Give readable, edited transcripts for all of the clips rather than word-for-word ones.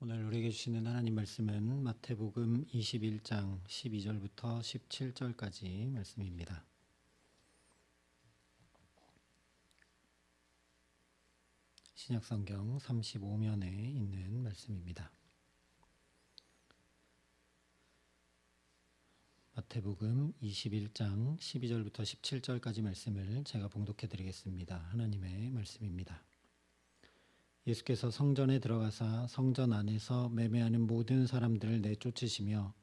오늘 우리에게 주시는 하나님 말씀은 마태복음 21장 12절부터 17절까지 말씀입니다. 신약성경 35면에 있는 말씀입니다. 마태복음 21장 12절부터 17절까지 말씀을 제가 봉독해 드리겠습니다. 하나님의 말씀입니다. 예수께서 성전에 들어가사 성전 안에서 매매하는 모든 사람들을 내쫓으시며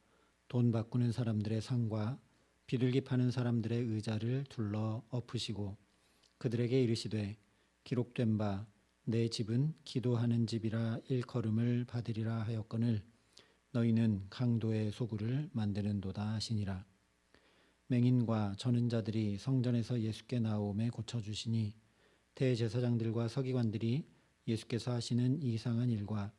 돈 바꾸는 사람들의 상과 비둘기 파는 사람들의 의자를 둘러 엎으시고 그들에게 이르시되 기록된 바 내 집은 기도하는 집이라 일컬음을 받으리라 하였거늘 너희는 강도의 소굴을 만드는도다 하시니라. 맹인과 저는 자들이 성전에서 예수께 나오매 고쳐주시니 대제사장들과 서기관들이 예수께서 하시는 이상한 일과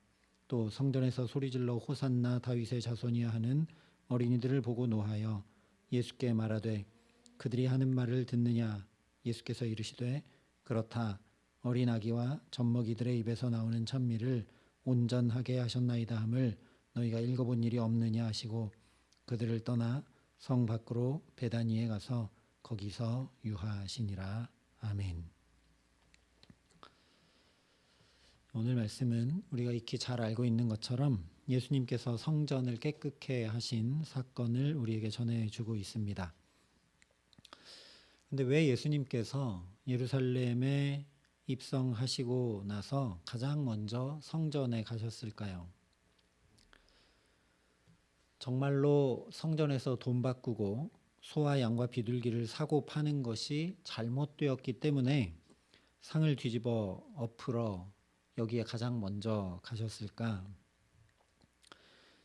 또 성전에서 소리질러 호산나 다윗의 자손이야 하는 어린이들을 보고 노하여 예수께 말하되 그들이 하는 말을 듣느냐. 예수께서 이르시되 그렇다. 어린 아기와 젖먹이들의 입에서 나오는 찬미를 온전하게 하셨나이다 함을 너희가 읽어본 일이 없느냐 하시고 그들을 떠나 성 밖으로 베다니에 가서 거기서 유하시니라. 아멘. 오늘 말씀은 우리가 익히 잘 알고 있는 것처럼 예수님께서 성전을 깨끗게 하신 사건을 우리에게 전해주고 있습니다. 그런데 왜 예수님께서 예루살렘에 입성하시고 나서 가장 먼저 성전에 가셨을까요? 정말로 성전에서 돈 바꾸고 소와 양과 비둘기를 사고 파는 것이 잘못되었기 때문에 상을 뒤집어 엎으러 여기에 가장 먼저 가셨을까?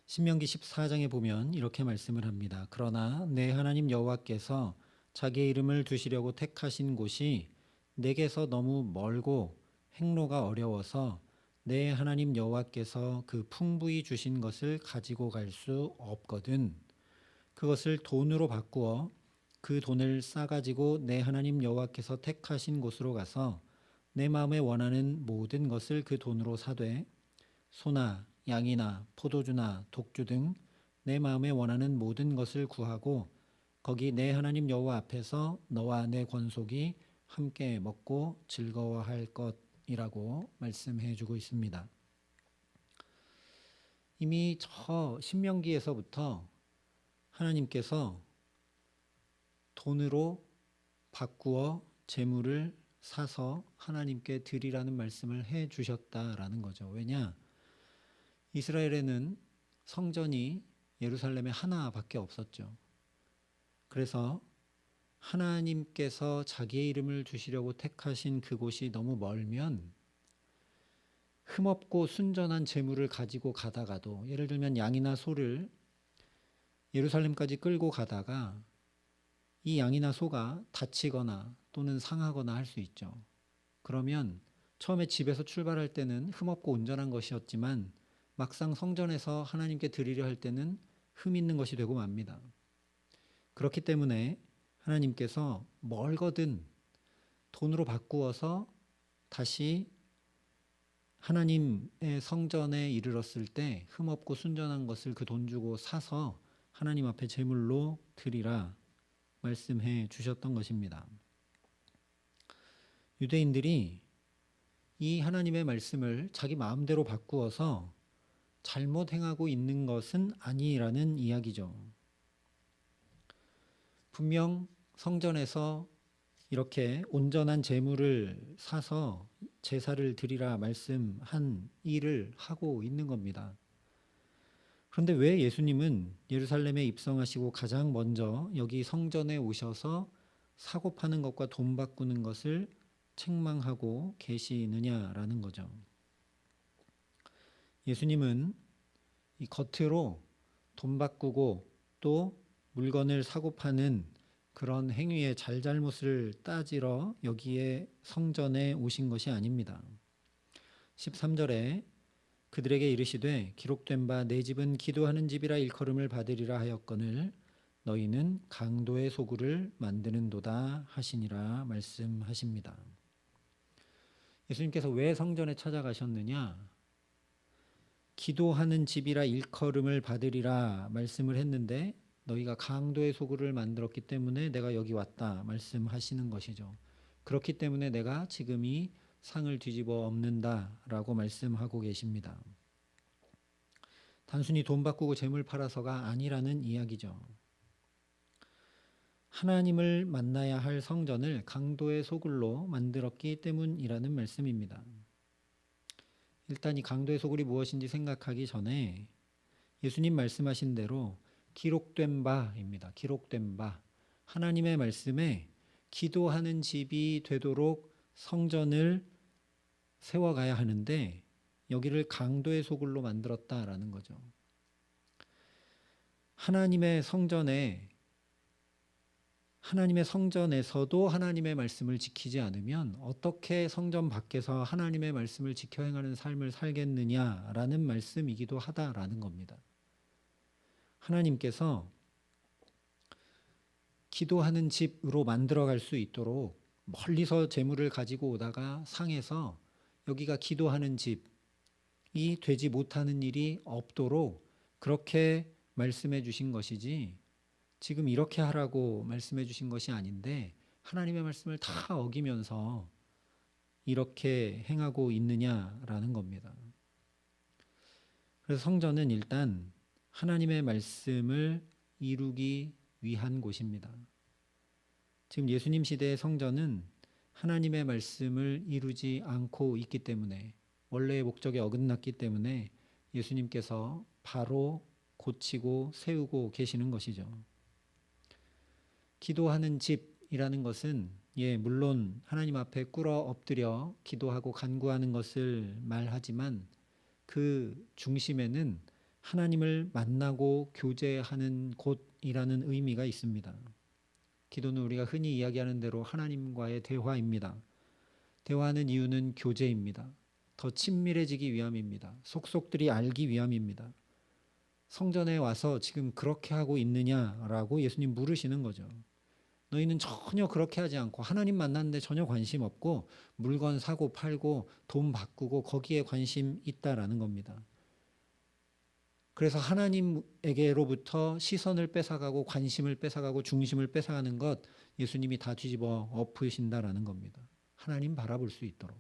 신명기 14장에 보면 이렇게 말씀을 합니다. 그러나 내 하나님 여호와께서 자기의 이름을 두시려고 택하신 곳이 내게서 너무 멀고 행로가 어려워서 내 하나님 여호와께서 그 풍부히 주신 것을 가지고 갈 수 없거든. 그것을 돈으로 바꾸어 그 돈을 싸가지고 내 하나님 여호와께서 택하신 곳으로 가서 내 마음에 원하는 모든 것을 그 돈으로 사되 소나 양이나 포도주나 독주 등 내 마음에 원하는 모든 것을 구하고 거기 내 하나님 여호와 앞에서 너와 내 권속이 함께 먹고 즐거워할 것이라고 말씀해 주고 있습니다. 이미 저 신명기에서부터 하나님께서 돈으로 바꾸어 재물을 사서 하나님께 드리라는 말씀을 해 주셨다라는 거죠. 왜냐? 이스라엘에는 성전이 예루살렘에 하나밖에 없었죠. 그래서 하나님께서 자기의 이름을 두시려고 택하신 그곳이 너무 멀면 흠없고 순전한 재물을 가지고 가다가도 예를 들면 양이나 소를 예루살렘까지 끌고 가다가 이 양이나 소가 다치거나 또는 상하거나 할 수 있죠. 그러면 처음에 집에서 출발할 때는 흠없고 온전한 것이었지만 막상 성전에서 하나님께 드리려 할 때는 흠 있는 것이 되고 맙니다. 그렇기 때문에 하나님께서 멀거든 돈으로 바꾸어서 다시 하나님의 성전에 이르렀을 때 흠없고 순전한 것을 그 돈 주고 사서 하나님 앞에 제물로 드리라 말씀해 주셨던 것입니다. 유대인들이 이 하나님의 말씀을 자기 마음대로 바꾸어서 잘못 행하고 있는 것은 아니라는 이야기죠. 분명 성전에서 이렇게 온전한 제물을 사서 제사를 드리라 말씀한 일을 하고 있는 겁니다. 그런데 왜 예수님은 예루살렘에 입성하시고 가장 먼저 여기 성전에 오셔서 사고 파는 것과 돈 바꾸는 것을 책망하고 계시느냐라는 거죠. 예수님은 이 겉으로 돈 바꾸고 또 물건을 사고 파는 그런 행위의 잘잘못을 따지러 여기에 성전에 오신 것이 아닙니다. 13절에 그들에게 이르시되 기록된 바 내 집은 기도하는 집이라 일컬음을 받으리라 하였거늘 너희는 강도의 소굴을 만드는도다 하시니라 예수님께서 왜 성전에 찾아가셨느냐? 기도하는 집이라 일컬음을 받으리라 말씀을 했는데 너희가 강도의 소굴을 만들었기 때문에 내가 여기 왔다 말씀하시는 것이죠. 그렇기 때문에 내가 지금 이 상을 뒤집어 엎는다라고 말씀하고 계십니다. 단순히 돈 바꾸고 재물 팔아서가 아니라는 이야기죠. 하나님을 만나야 할 성전을 강도의 소굴로 만들었기 때문이라는 말씀입니다. 일단 이 강도의 소굴이 무엇인지 생각하기 전에 예수님 말씀하신 대로 기록된 바입니다. 기록된 바. 하나님의 말씀에 기도하는 집이 되도록 성전을 세워가야 하는데 여기를 강도의 소굴로 만들었다라는 거죠. 하나님의 성전에서도 하나님의 말씀을 지키지 않으면 어떻게 성전 밖에서 하나님의 말씀을 지켜 행하는 삶을 살겠느냐라는 말씀이기도 하다라는 겁니다. 하나님께서 기도하는 집으로 만들어갈 수 있도록 멀리서 재물을 가지고 오다가 상해서 여기가 기도하는 집이 되지 못하는 일이 없도록 그렇게 말씀해 주신 것이지 지금 이렇게 하라고 말씀해 주신 것이 아닌데 하나님의 말씀을 다 어기면서 이렇게 행하고 있느냐라는 겁니다. 그래서 성전은 일단 하나님의 말씀을 이루기 위한 곳입니다. 지금 예수님 시대의 성전은 하나님의 말씀을 이루지 않고 있기 때문에 원래의 목적에 어긋났기 때문에 예수님께서 바로 고치고 세우고 계시는 것이죠. 기도하는 집이라는 것은 물론 하나님 앞에 꿇어 엎드려 기도하고 간구하는 것을 말하지만 그 중심에는 하나님을 만나고 교제하는 곳이라는 의미가 있습니다. 기도는 우리가 흔히 이야기하는 대로 하나님과의 대화입니다. 대화하는 이유는 교제입니다. 더 친밀해지기 위함입니다. 속속들이 알기 위함입니다. 성전에 와서 지금 그렇게 하고 있느냐라고 예수님 물으시는 거죠. 너희는 전혀 그렇게 하지 않고 하나님 만났는데 전혀 관심 없고 물건 사고 팔고 돈 바꾸고 거기에 관심 있다라는 겁니다. 그래서 하나님에게로부터 시선을 뺏어가고 관심을 뺏어가고 중심을 뺏어가는 것 예수님이 다 뒤집어 엎으신다라는 겁니다. 하나님 바라볼 수 있도록.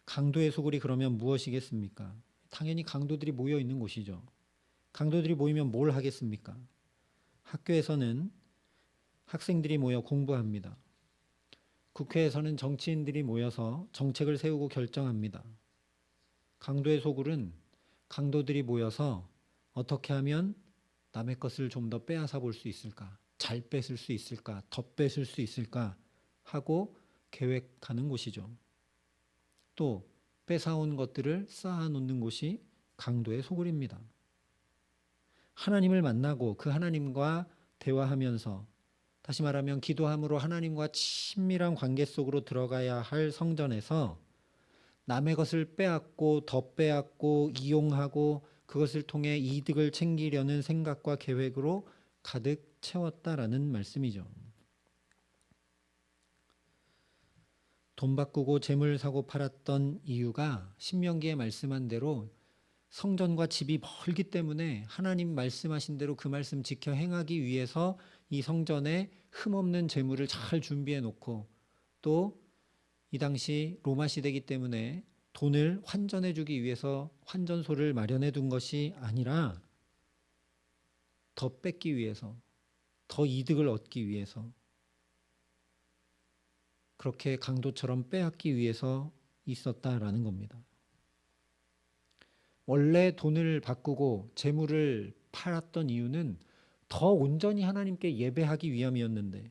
강도의 소굴이 그러면 무엇이겠습니까? 당연히 강도들이 모여 있는 곳이죠. 강도들이 모이면 뭘 하겠습니까? 학교에서는 학생들이 모여 공부합니다. 국회에서는 정치인들이 모여서 정책을 세우고 결정합니다. 강도의 소굴은 강도들이 모여서 어떻게 하면 남의 것을 좀 더 빼앗아 볼 수 있을까? 잘 뺏을 수 있을까? 더 뺏을 수 있을까? 하고 계획하는 곳이죠. 또 뺏어온 것들을 쌓아놓는 곳이 강도의 소굴입니다. 하나님을 만나고 그 하나님과 대화하면서 다시 말하면 기도함으로 하나님과 친밀한 관계 속으로 들어가야 할 성전에서 남의 것을 빼앗고 더 빼앗고 이용하고 그것을 통해 이득을 챙기려는 생각과 계획으로 가득 채웠다라는 말씀이죠. 돈 바꾸고 재물 사고 팔았던 이유가 신명기에 말씀한 대로 성전과 집이 멀기 때문에 하나님 말씀하신 대로 그 말씀 지켜 행하기 위해서 이 성전에 흠없는 재물을 잘 준비해 놓고 또 이 당시 로마 시대이기 때문에 돈을 환전해 주기 위해서 환전소를 마련해 둔 것이 아니라 더 뺏기 위해서 더 이득을 얻기 위해서 그렇게 강도처럼 빼앗기 위해서 있었다라는 겁니다. 원래 돈을 바꾸고 재물을 팔았던 이유는 더 온전히 하나님께 예배하기 위함이었는데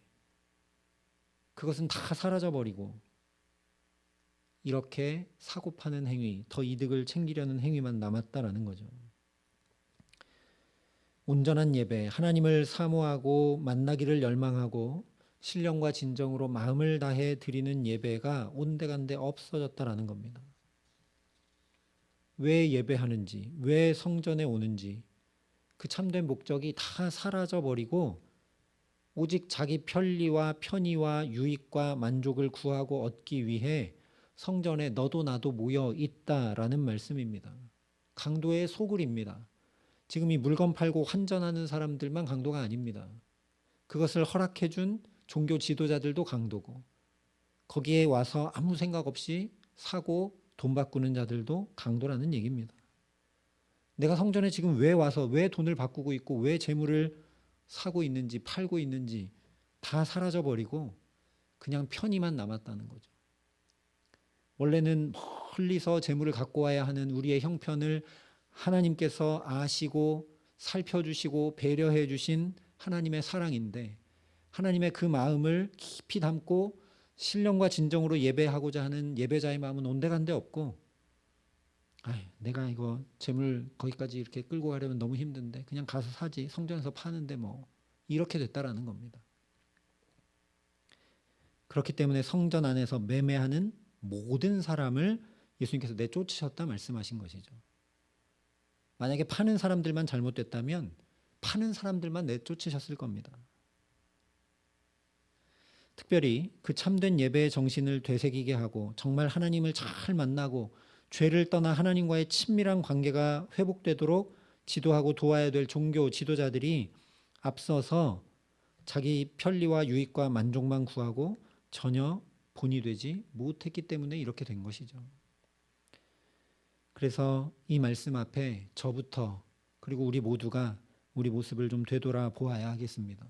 그것은 다 사라져버리고 이렇게 사고 파는 행위, 더 이득을 챙기려는 행위만 남았다라는 거죠. 온전한 예배, 하나님을 사모하고 만나기를 열망하고 신령과 진정으로 마음을 다해 드리는 예배가 온데간데 없어졌다라는 겁니다. 왜 예배하는지, 왜 성전에 오는지 그 참된 목적이 다 사라져버리고 오직 자기 편리와 편의와 유익과 만족을 구하고 얻기 위해 성전에 너도 나도 모여 있다라는 말씀입니다. 강도의 소굴입니다. 지금 이 물건 팔고 환전하는 사람들만 강도가 아닙니다. 그것을 허락해 준 종교 지도자들도 강도고, 거기에 와서 아무 생각 없이 사고 돈 바꾸는 자들도 강도라는 얘기입니다. 내가 성전에 지금 왜 와서 왜 돈을 바꾸고 있고 왜 재물을 사고 있는지 팔고 있는지 다 사라져버리고 그냥 편의만 남았다는 거죠. 원래는 멀리서 재물을 갖고 와야 하는 우리의 형편을 하나님께서 아시고 살펴주시고 배려해 주신 하나님의 사랑인데, 하나님의 그 마음을 깊이 담고 신령과 진정으로 예배하고자 하는 예배자의 마음은 온데간데 없고, 내가 이거 재물 거기까지 이렇게 끌고 가려면 너무 힘든데 그냥 가서 사지, 성전에서 파는데 뭐, 이렇게 됐다라는 겁니다. 그렇기 때문에 성전 안에서 매매하는 모든 사람을 예수님께서 내쫓으셨다 말씀하신 것이죠. 만약에 파는 사람들만 잘못됐다면 파는 사람들만 내쫓으셨을 겁니다. 특별히 그 참된 예배의 정신을 되새기게 하고 정말 하나님을 잘 만나고 죄를 떠나 하나님과의 친밀한 관계가 회복되도록 지도하고 도와야 될 종교 지도자들이 앞서서 자기 편리와 유익과 만족만 구하고 전혀 본이 되지 못했기 때문에 이렇게 된 것이죠. 그래서 이 말씀 앞에 저부터 그리고 우리 모두가 우리 모습을 좀 되돌아 보아야 하겠습니다.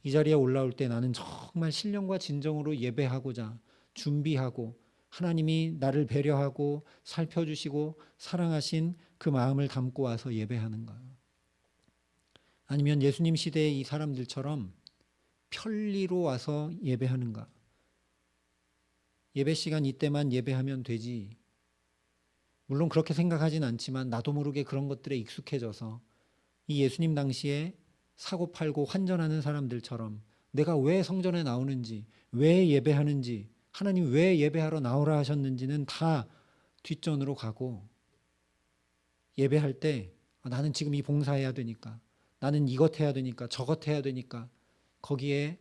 이 자리에 올라올 때 나는 정말 신령과 진정으로 예배하고자 준비하고 하나님이 나를 배려하고 살펴주시고 사랑하신 그 마음을 담고 와서 예배하는가? 아니면 예수님 시대의 이 사람들처럼 편리로 와서 예배하는가? 예배 시간 이때만 예배하면 되지. 물론 그렇게 생각하진 않지만 나도 모르게 그런 것들에 익숙해져서 이 예수님 당시에 사고 팔고 환전하는 사람들처럼 내가 왜 성전에 나오는지, 왜 예배하는지, 하나님 왜 예배하러 나오라 하셨는지는 다 뒷전으로 가고, 예배할 때 나는 지금 이 봉사해야 되니까, 나는 이것 해야 되니까, 저것 해야 되니까, 거기에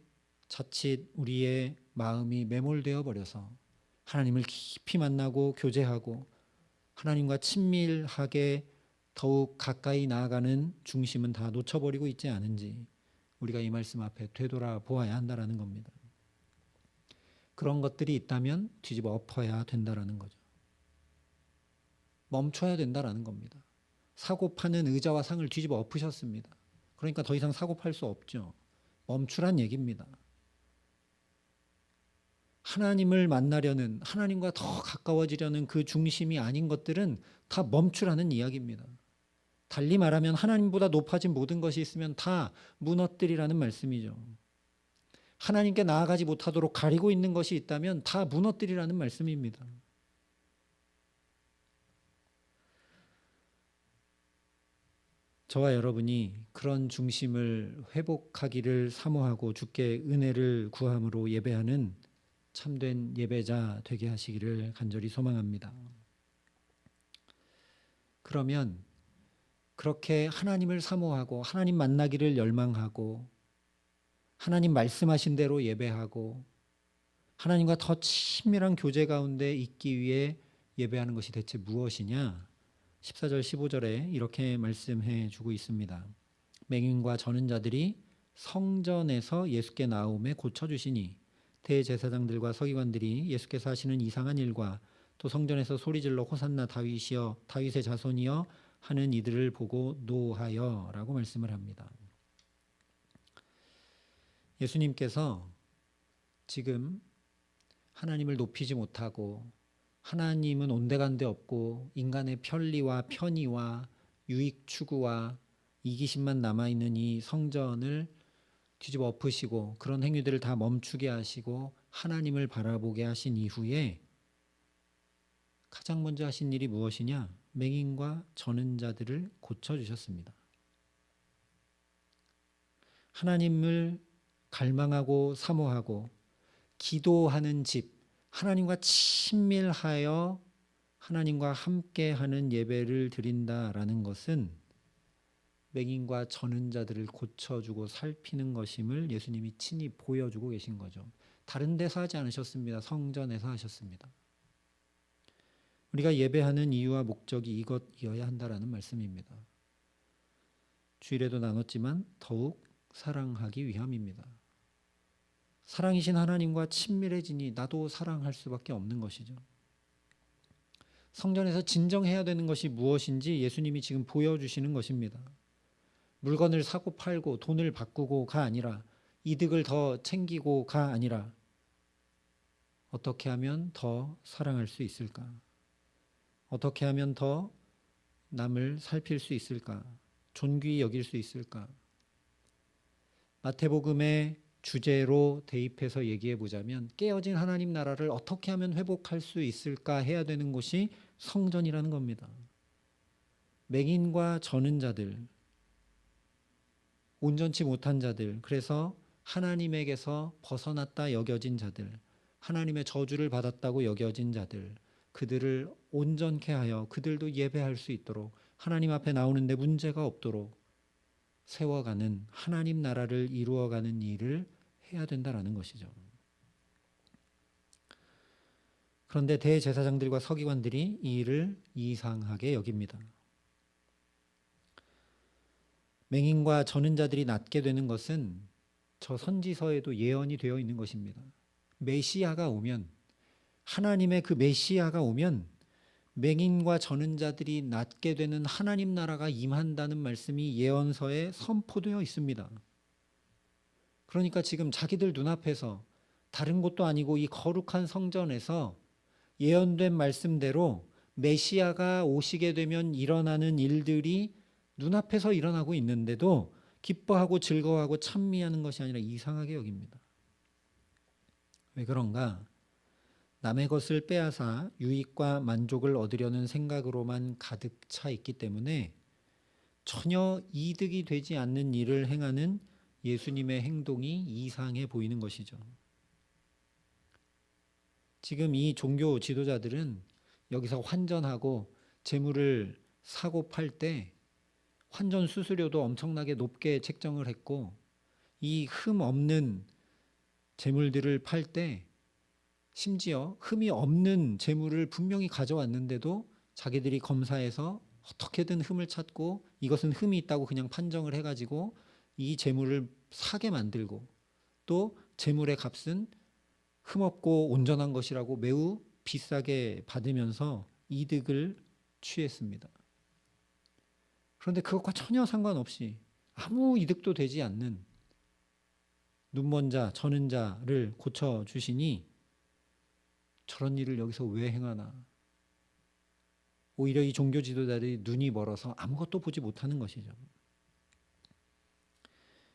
자칫 우리의 마음이 매몰되어 버려서 하나님을 깊이 만나고 교제하고 하나님과 친밀하게 더욱 가까이 나아가는 중심은 다 놓쳐버리고 있지 않은지 우리가 이 말씀 앞에 되돌아 보아야 한다는 겁니다. 그런 것들이 있다면 뒤집어 엎어야 된다는 거죠. 멈춰야 된다는 겁니다. 사고 파는 의자와 상을 뒤집어 엎으셨습니다. 그러니까 더 이상 사고 팔 수 없죠. 멈추란 얘기입니다. 하나님을 만나려는, 하나님과 더 가까워지려는 그 중심이 아닌 것들은 다 멈추라는 이야기입니다. 달리 말하면 하나님보다 높아진 모든 것이 있으면 다 무너뜨리라는 말씀이죠. 하나님께 나아가지 못하도록 가리고 있는 것이 있다면 다 무너뜨리라는 말씀입니다. 저와 여러분이 그런 중심을 회복하기를 사모하고 주께 은혜를 구함으로 예배하는 참된 예배자 되게 하시기를 간절히 소망합니다. 그러면 그렇게 하나님을 사모하고 하나님 만나기를 열망하고 하나님 말씀하신 대로 예배하고 하나님과 더 친밀한 교제 가운데 있기 위해 예배하는 것이 대체 무엇이냐? 14절 15절에 이렇게 말씀해 주고 있습니다. 맹인과 저는 자들이 성전에서 예수께 나오매 고쳐주시니 대제사장들과 서기관들이 예수께서 하시는 이상한 일과 또 성전에서 소리질러 호산나 다윗이여 다윗의 자손이여 하는 이들을 보고 노하여 라고 말씀을 합니다. 예수님께서 지금 하나님을 높이지 못하고 하나님은 온데간데 없고 인간의 편리와 편의와 유익 추구와 이기심만 남아있는 이 성전을 뒤집어 엎으시고 그런 행위들을 다 멈추게 하시고 하나님을 바라보게 하신 이후에 가장 먼저 하신 일이 무엇이냐? 맹인과 저는 자들을 고쳐주셨습니다. 하나님을 갈망하고 사모하고 기도하는 집, 하나님과 친밀하여 하나님과 함께하는 예배를 드린다라는 것은 맹인과 저는 자들을 고쳐주고 살피는 것임을 예수님이 친히 보여주고 계신 거죠. 다른 데서 하지 않으셨습니다. 성전에서 하셨습니다. 우리가 예배하는 이유와 목적이 이것이어야 한다라는 말씀입니다. 주일에도 나눴지만 더욱 사랑하기 위함입니다. 사랑이신 하나님과 친밀해지니 나도 사랑할 수밖에 없는 것이죠. 성전에서 진정해야 되는 것이 무엇인지 예수님이 지금 보여주시는 것입니다. 물건을 사고 팔고 돈을 바꾸고가 아니라, 이득을 더 챙기고가 아니라, 어떻게 하면 더 사랑할 수 있을까? 어떻게 하면 더 남을 살필 수 있을까? 존귀히 여길 수 있을까? 마태복음의 주제로 대입해서 얘기해 보자면, 깨어진 하나님 나라를 어떻게 하면 회복할 수 있을까 해야 되는 곳이 성전이라는 겁니다. 맹인과 저는 자들, 온전치 못한 자들, 그래서 하나님에게서 벗어났다 여겨진 자들, 하나님의 저주를 받았다고 여겨진 자들, 그들을 온전케 하여 그들도 예배할 수 있도록, 하나님 앞에 나오는데 문제가 없도록 세워가는, 하나님 나라를 이루어가는 일을 해야 된다라는 것이죠. 그런데 대제사장들과 서기관들이 이 일을 이상하게 여깁니다. 맹인과 저는 자들이 낫게 되는 것은 저 선지서에도 예언이 되어 있는 것입니다. 메시아가 오면, 하나님의 그 메시아가 오면 맹인과 저는 자들이 낫게 되는 하나님 나라가 임한다는 말씀이 예언서에 선포되어 있습니다. 그러니까 지금 자기들 눈앞에서, 다른 곳도 아니고 이 거룩한 성전에서 예언된 말씀대로 메시아가 오시게 되면 일어나는 일들이 눈앞에서 일어나고 있는데도 기뻐하고 즐거워하고 찬미하는 것이 아니라 이상하게 여깁니다. 왜 그런가? 남의 것을 빼앗아 유익과 만족을 얻으려는 생각으로만 가득 차 있기 때문에 전혀 이득이 되지 않는 일을 행하는 예수님의 행동이 이상해 보이는 것이죠. 지금 이 종교 지도자들은 여기서 환전하고 재물을 사고 팔 때 환전 수수료도 엄청나게 높게 책정을 했고, 이 흠 없는 재물들을 팔 때 심지어 흠이 없는 재물을 분명히 가져왔는데도 자기들이 검사해서 어떻게든 흠을 찾고 이것은 흠이 있다고 그냥 판정을 해가지고 이 재물을 사게 만들고, 또 재물의 값은 흠없고 온전한 것이라고 매우 비싸게 받으면서 이득을 취했습니다. 그런데 그것과 전혀 상관없이 아무 이득도 되지 않는 눈먼 자, 저는 자를 고쳐주시니 저런 일을 여기서 왜 행하나? 오히려 이 종교 지도자들이 눈이 멀어서 아무것도 보지 못하는 것이죠.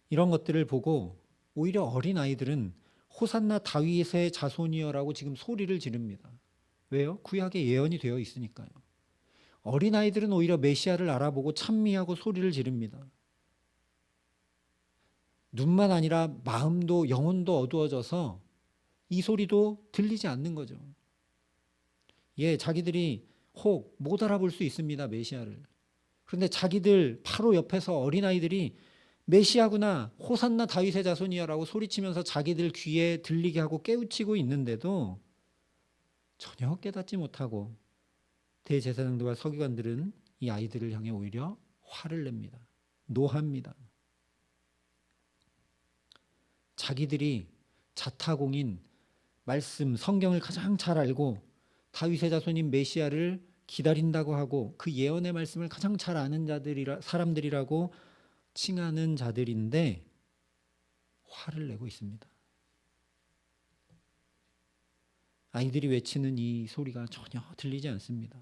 이런 것들을 보고 오히려 어린 아이들은 호산나 다윗의 자손이여라고 지금 소리를 지릅니다. 왜요? 구약에 예언이 되어 있으니까요. 어린 아이들은 오히려 메시아를 알아보고 찬미하고 소리를 지릅니다. 눈만 아니라 마음도 영혼도 어두워져서 이 소리도 들리지 않는 거죠. 자기들이 혹 못 알아볼 수 있습니다, 메시아를. 그런데 자기들 바로 옆에서 어린아이들이 메시아구나, 호산나 다윗의 자손이야라고 소리치면서 자기들 귀에 들리게 하고 깨우치고 있는데도 전혀 깨닫지 못하고 대제사장들과 서기관들은 이 아이들을 향해 오히려 화를 냅니다. 노합니다. 자기들이 자타공인 말씀, 성경을 가장 잘 알고 다윗의 자손인 메시아를 기다린다고 하고 그 예언의 말씀을 가장 잘 아는 사람들이라고 칭하는 자들인데 화를 내고 있습니다. 아이들이 외치는 이 소리가 전혀 들리지 않습니다.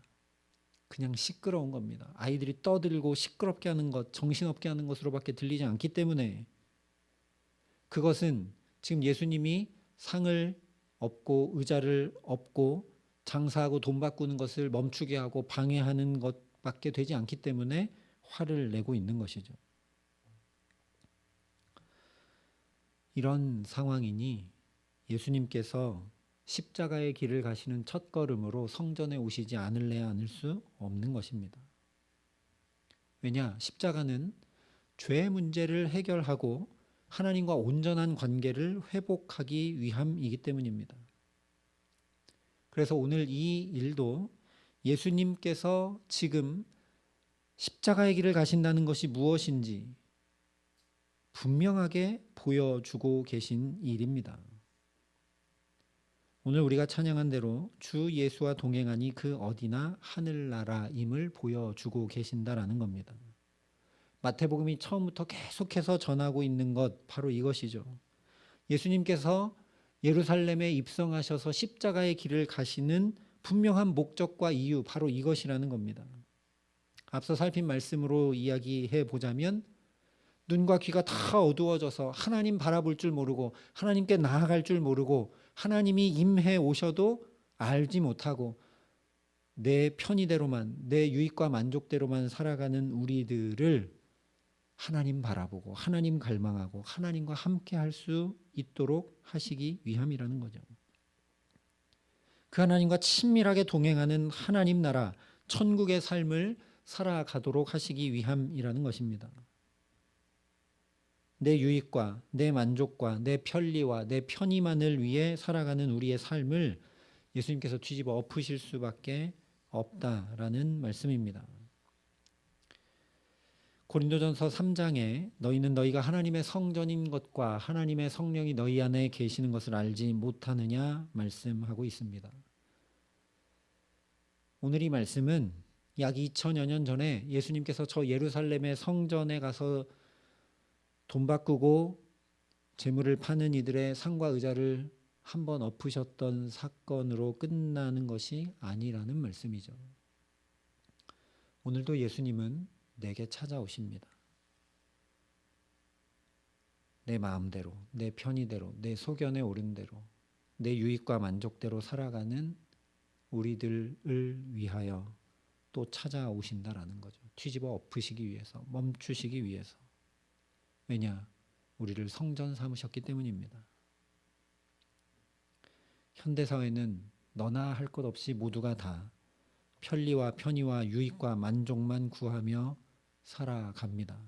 그냥 시끄러운 겁니다. 아이들이 떠들고 시끄럽게 하는 것, 정신없게 하는 것으로밖에 들리지 않기 때문에 그것은 지금 예수님이 상을 얻고 의자를 얻고 장사하고 돈 바꾸는 것을 멈추게 하고 방해하는 것밖에 되지 않기 때문에 화를 내고 있는 것이죠. 이런 상황이니 예수님께서 십자가의 길을 가시는 첫 걸음으로 성전에 오시지 않을래야 않을 수 없는 것입니다. 왜냐? 십자가는 죄의 문제를 해결하고 하나님과 온전한 관계를 회복하기 위함이기 때문입니다. 그래서 오늘 이 일도 예수님께서 지금 십자가의 길을 가신다는 것이 무엇인지 분명하게 보여주고 계신 일입니다. 오늘 우리가 찬양한 대로 주 예수와 동행하니 그 어디나 하늘나라임을 보여주고 계신다라는 겁니다. 마태복음이 처음부터 계속해서 전하고 있는 것 바로 이것이죠. 예수님께서 예루살렘에 입성하셔서 십자가의 길을 가시는 분명한 목적과 이유 바로 이것이라는 겁니다. 앞서 살핀 말씀으로 이야기해 보자면 눈과 귀가 다 어두워져서 하나님 바라볼 줄 모르고 하나님께 나아갈 줄 모르고 하나님이 임해 오셔도 알지 못하고 내 편의대로만 내 유익과 만족대로만 살아가는 우리들을 하나님 바라보고 하나님 갈망하고 하나님과 함께 할 수 있도록 하시기 위함이라는 거죠. 그 하나님과 친밀하게 동행하는 하나님 나라 천국의 삶을 살아가도록 하시기 위함이라는 것입니다. 내 유익과 내 만족과 내 편리와 내 편의만을 위해 살아가는 우리의 삶을 예수님께서 뒤집어 엎으실 수밖에 없다라는 말씀입니다. 고린도전서 3장에 너희는 너희가 하나님의 성전인 것과 하나님의 성령이 너희 안에 계시는 것을 알지 못하느냐 말씀하고 있습니다. 오늘 이 말씀은 약 2000여 년 전에 예수님께서 저 예루살렘의 성전에 가서 돈 바꾸고 재물을 파는 이들의 상과 의자를 한번 엎으셨던 사건으로 끝나는 것이 아니라는 말씀이죠. 오늘도 예수님은 내게 찾아오십니다. 내 마음대로, 내 편의대로, 내 소견에 오른 대로, 내 유익과 만족대로 살아가는 우리들을 위하여 또 찾아오신다라는 거죠. 뒤집어 엎으시기 위해서, 멈추시기 위해서. 왜냐? 우리를 성전 삼으셨기 때문입니다. 현대사회는 너나 할 것 없이 모두가 다 편리와 편의와 유익과 만족만 구하며 살아갑니다.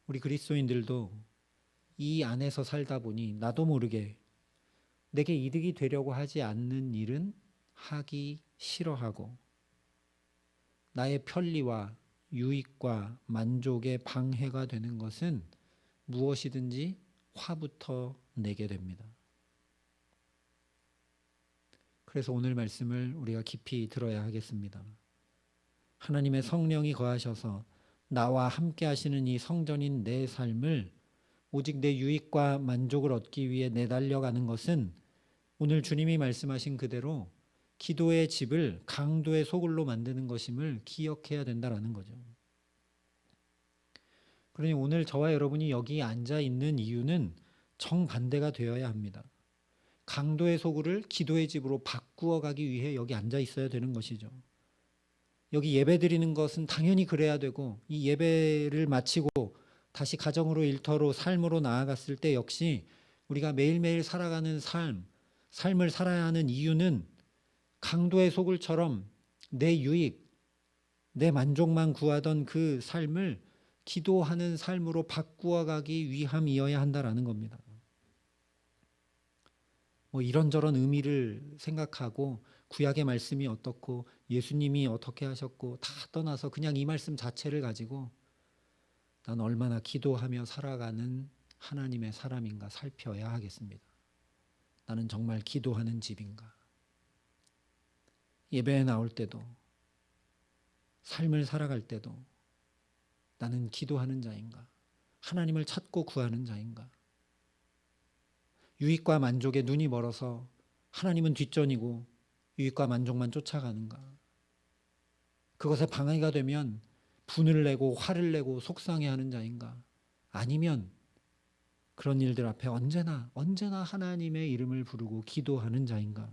우리 그리스도인들도 이 안에서 살다 보니 나도 모르게 내게 이득이 되려고 하지 않는 일은 하기 싫어하고 나의 편리와 유익과 만족에 방해가 되는 것은 무엇이든지 화부터 내게 됩니다. 그래서 오늘 말씀을 우리가 깊이 들어야 하겠습니다. 하나님의 성령이 거하셔서 나와 함께 하시는 이 성전인 내 삶을 오직 내 유익과 만족을 얻기 위해 내달려가는 것은 오늘 주님이 말씀하신 그대로 기도의 집을 강도의 소굴로 만드는 것임을 기억해야 된다는 거죠. 그러니 오늘 저와 여러분이 여기 앉아 있는 이유는 정반대가 되어야 합니다. 강도의 소굴을 기도의 집으로 바꾸어 가기 위해 여기 앉아 있어야 되는 것이죠. 여기 예배 드리는 것은 당연히 그래야 되고 이 예배를 마치고 다시 가정으로 일터로 삶으로 나아갔을 때 역시 우리가 매일매일 살아가는 삶을 살아야 하는 이유는 강도의 소굴처럼 내 유익, 내 만족만 구하던 그 삶을 기도하는 삶으로 바꾸어 가기 위함이어야 한다라는 겁니다. 이런저런 의미를 생각하고 구약의 말씀이 어떻고 예수님이 어떻게 하셨고 다 떠나서 그냥 이 말씀 자체를 가지고 난 얼마나 기도하며 살아가는 하나님의 사람인가 살펴야 하겠습니다. 나는 정말 기도하는 집인가? 예배에 나올 때도 삶을 살아갈 때도 나는 기도하는 자인가? 하나님을 찾고 구하는 자인가? 유익과 만족에 눈이 멀어서 하나님은 뒷전이고 유익과 만족만 쫓아가는가? 그것에 방해가 되면 분을 내고 화를 내고 속상해하는 자인가? 아니면 그런 일들 앞에 언제나 하나님의 이름을 부르고 기도하는 자인가?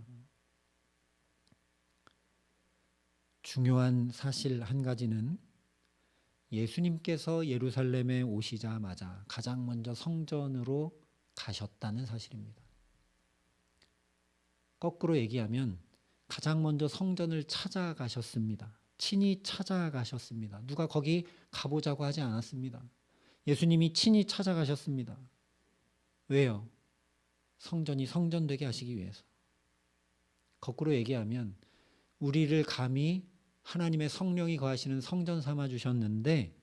중요한 사실 한 가지는 예수님께서 예루살렘에 오시자마자 가장 먼저 성전으로 가셨다는 사실입니다. 거꾸로 얘기하면 가장 먼저 성전을 찾아가셨습니다. 친히 찾아가셨습니다. 누가 거기 가보자고 하지 않았습니다. 예수님이 친히 찾아가셨습니다. 왜요? 성전이 성전되게 하시기 위해서. 거꾸로 얘기하면 우리를 감히 하나님의 성령이 거하시는 성전 삼아 주셨는데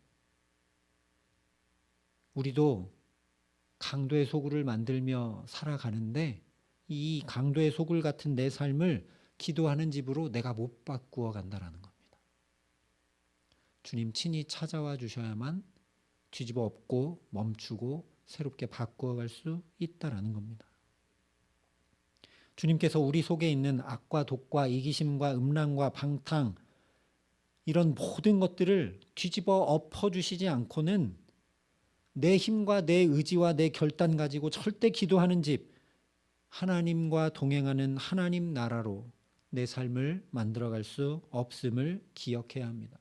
우리도 강도의 소굴을 만들며 살아가는데 이 강도의 소굴 같은 내 삶을 기도하는 집으로 내가 못 바꾸어 간다라는 겁니다. 주님 친히 찾아와 주셔야만 뒤집어 엎고 멈추고 새롭게 바꾸어 갈 수 있다라는 겁니다. 주님께서 우리 속에 있는 악과 독과 이기심과 음란과 방탕 이런 모든 것들을 뒤집어 엎어 주시지 않고는 내 힘과 내 의지와 내 결단 가지고 절대 기도하는 집, 하나님과 동행하는 하나님 나라로 내 삶을 만들어갈 수 없음을 기억해야 합니다.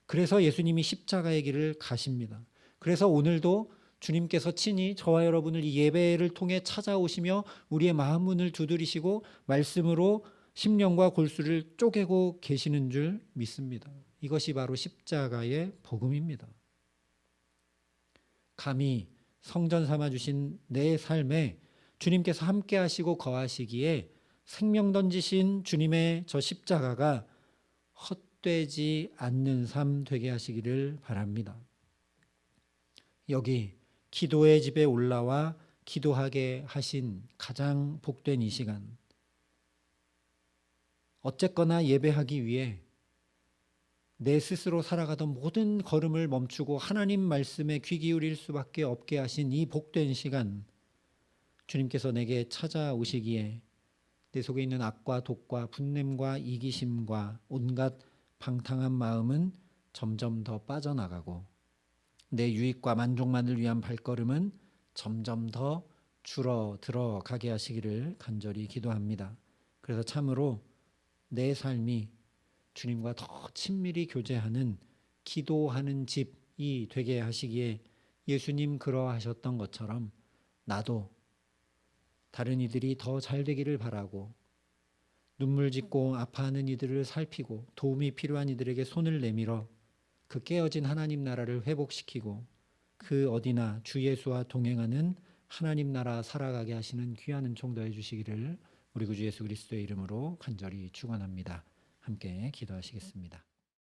그래서 예수님이 십자가의 길을 가십니다. 그래서 오늘도 주님께서 친히 저와 여러분을 이 예배를 통해 찾아오시며 우리의 마음 문을 두드리시고 말씀으로 심령과 골수를 쪼개고 계시는 줄 믿습니다. 이것이 바로 십자가의 복음입니다. 감히 성전 삼아 주신 내 삶에 주님께서 함께 하시고 거하시기에 생명 던지신 주님의 저 십자가가 헛되지 않는 삶 되게 하시기를 바랍니다. 여기 기도의 집에 올라와 기도하게 하신 가장 복된 이 시간, 어쨌거나 예배하기 위해 내 스스로 살아가던 모든 걸음을 멈추고 하나님 말씀에 귀 기울일 수밖에 없게 하신 이 복된 시간, 주님께서 내게 찾아오시기에 내 속에 있는 악과 독과 분냄과 이기심과 온갖 방탕한 마음은 점점 더 빠져나가고 내 유익과 만족만을 위한 발걸음은 점점 더 줄어들어 가게 하시기를 간절히 기도합니다. 그래서 참으로 내 삶이 주님과 더 친밀히 교제하는 기도하는 집이 되게 하시기에 예수님 그러하셨던 것처럼 나도 다른 이들이 더 잘 되기를 바라고 눈물 짓고 아파하는 이들을 살피고 도움이 필요한 이들에게 손을 내밀어 그 깨어진 하나님 나라를 회복시키고 그 어디나 주 예수와 동행하는 하나님 나라 살아가게 하시는 귀한 은총 더해 주시기를 우리 구주 예수 그리스도의 이름으로 간절히 축원합니다. 함께 기도하시겠습니다.